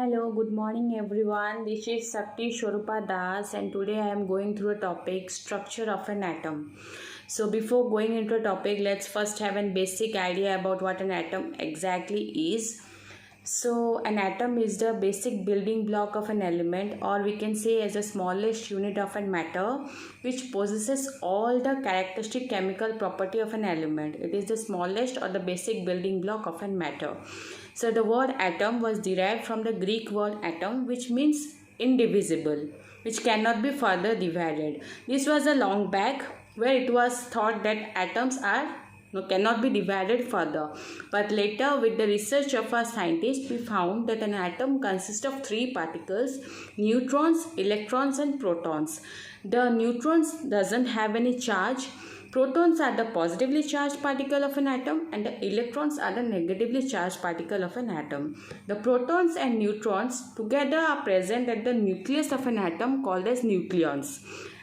Hello, good morning everyone. This is Sakti Shorupa Das and today I am going through a topic structure of an atom. So before going into a topic, let's first have a basic idea about what an atom exactly is. So an atom is the basic building block of an element, or we can say as the smallest unit of a matter which possesses all the characteristic chemical property of an element. It is the smallest or the basic building block of a matter. So the word atom was derived from the Greek word atom, which means indivisible, which cannot be further divided. This was a long back where it was thought that atoms cannot be divided further. But later, with the research of our scientists, we found that an atom consists of three particles: neutrons, electrons and protons. The neutrons doesn't have any charge. Protons are the positively charged particle of an atom and the electrons are the negatively charged particle of an atom. The protons and neutrons together are present at the nucleus of an atom called as nucleons.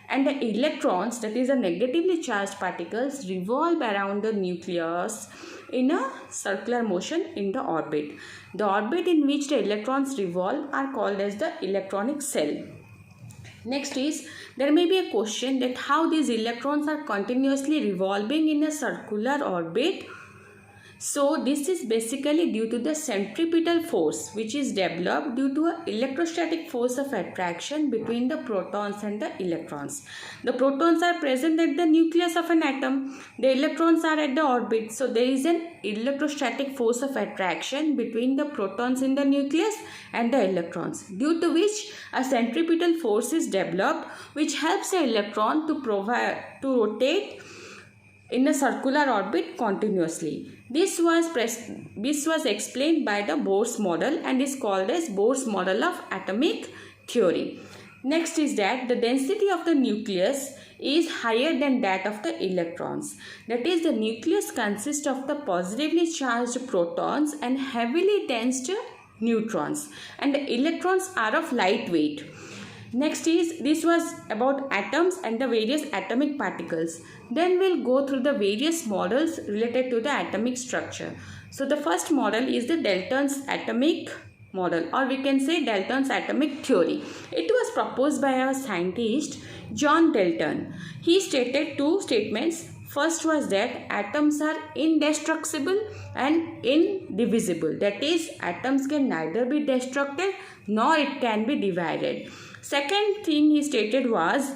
And the electrons, that is the negatively charged particles, revolve around the nucleus in a circular motion in the orbit. The orbit in which the electrons revolve are called as the electronic cell. Next is, there may be a question that how these electrons are continuously revolving in a circular orbit. So this is basically due to the centripetal force which is developed due to an electrostatic force of attraction between the protons and the electrons. The protons are present at the nucleus of an atom. The electrons are at the orbit. So there is an electrostatic force of attraction between the protons in the nucleus and the electrons, due to which a centripetal force is developed which helps the electron to rotate in a circular orbit continuously. This was explained by the Bohr's model and is called as Bohr's model of atomic theory. Next is that the density of the nucleus is higher than that of the electrons. That is, the nucleus consists of the positively charged protons and heavily dense neutrons, and the electrons are of light weight. Next is, this was about atoms and the various atomic particles. Then we'll go through the various models related to the atomic structure. So the first model is the Dalton's atomic model, or we can say Dalton's atomic theory. It was proposed by our scientist John Dalton. He stated two statements. First was that atoms are indestructible and indivisible. That is, atoms can neither be destructed nor it can be divided. Second thing he stated was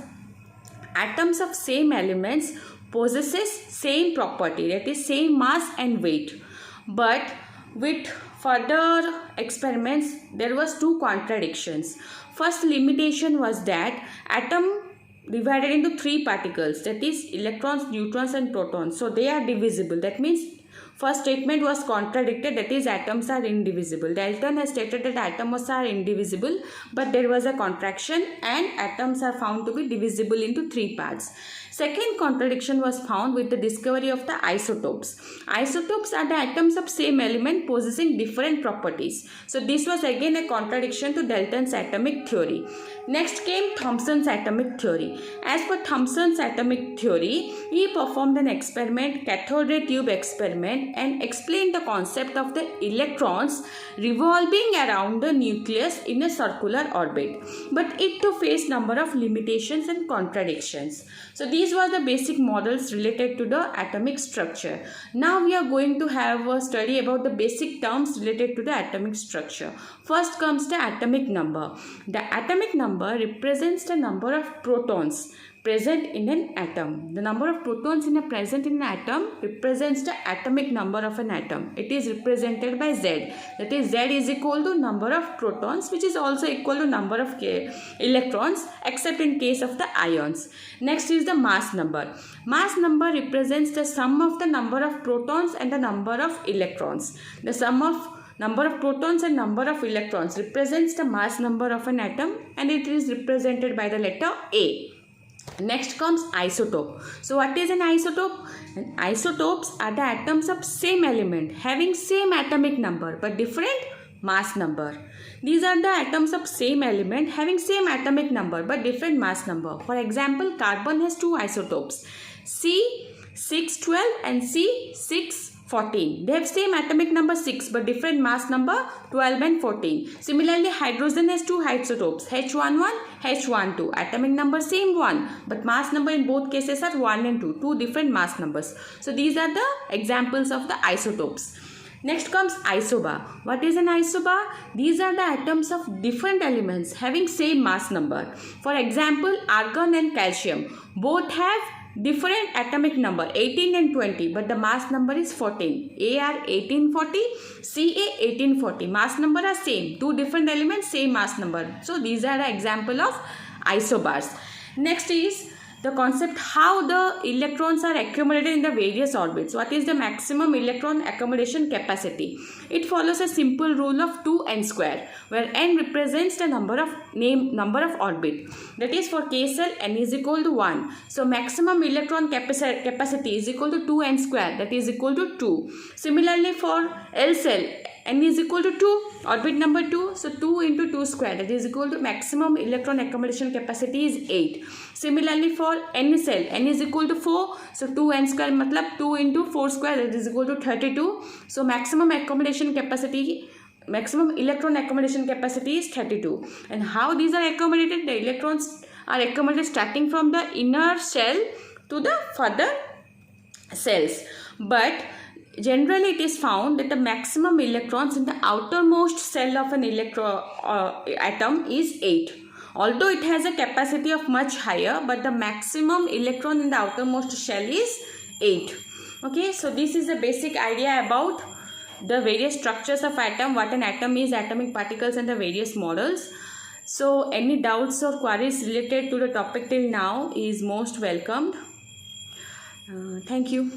atoms of same elements possesses same property, that is same mass and weight. But with further experiments there was two contradictions. First limitation was that atom divided into three particles, that is electrons, neutrons and protons. So they are divisible. That means first statement was contradicted, that is atoms are indivisible. Dalton has stated that atoms are indivisible, but there was a contraction and atoms are found to be divisible into three parts. Second contradiction was found with the discovery of the isotopes. Isotopes are the atoms of same element possessing different properties. So this was again a contradiction to Dalton's atomic theory. Next came Thomson's atomic theory. As per Thomson's atomic theory, he performed an experiment, cathode ray tube experiment, and explained the concept of the electrons revolving around the nucleus in a circular orbit. But it too faced number of limitations and contradictions. So these were the basic models related to the atomic structure. Now we are going to have a study about the basic terms related to the atomic structure. First comes the atomic number. The atomic number represents the number of protons present in an atom. The number of protons present in an atom represents the atomic number of an atom. It is represented by Z. That is, Z is equal to number of protons, which is also equal to number of electrons, except in case of the ions. Next is the mass number. Mass number represents the sum of the number of protons and the number of electrons. The sum of number of protons and number of electrons represents the mass number of an atom, and it is represented by the letter A. Next comes isotope. So what is an isotope? And isotopes are the atoms of same element having same atomic number but different mass number. These are the atoms of same element having same atomic number but different mass number. For example, carbon has two isotopes, C612 and C6 14. They have same atomic number 6 but different mass number 12 and 14. Similarly, hydrogen has two isotopes, H11, H12. Atomic number same 1 but mass number in both cases are 1 and 2. Two different mass numbers. So these are the examples of the isotopes. Next comes isobar. What is an isobar? These are the atoms of different elements having same mass number. For example, argon and calcium both have different atomic number 18 and 20 but the mass number is 14. Ar 1840, Ca 1840. Mass number are same. Two different elements, same mass number. So these are the example of isobars. Next is the concept how the electrons are accumulated in the various orbits. What is the maximum electron accumulation capacity? It follows a simple rule of 2n square, where n represents the number of orbit. That is, for K cell n is equal to 1. So maximum electron capacity is equal to 2n square, that is equal to 2. Similarly, for L cell n is equal to 2, orbit number 2, so 2 into 2 square, that is equal to maximum electron accumulation capacity is 8. Similarly, for n cell, n is equal to 4, so 2n square matlab 2 into 4 square, that is equal to 32. So maximum electron accumulation capacity is 32. And how these are accumulated? The electrons are accumulated starting from the inner shell to the further cells. But generally, it is found that the maximum electrons in the outermost cell of an atom is 8. Although it has a capacity of much higher, but the maximum electron in the outermost shell is 8. Okay, so this is a basic idea about the various structures of atom, what an atom is, atomic particles and the various models. So any doubts or queries related to the topic till now is most welcomed. Thank you.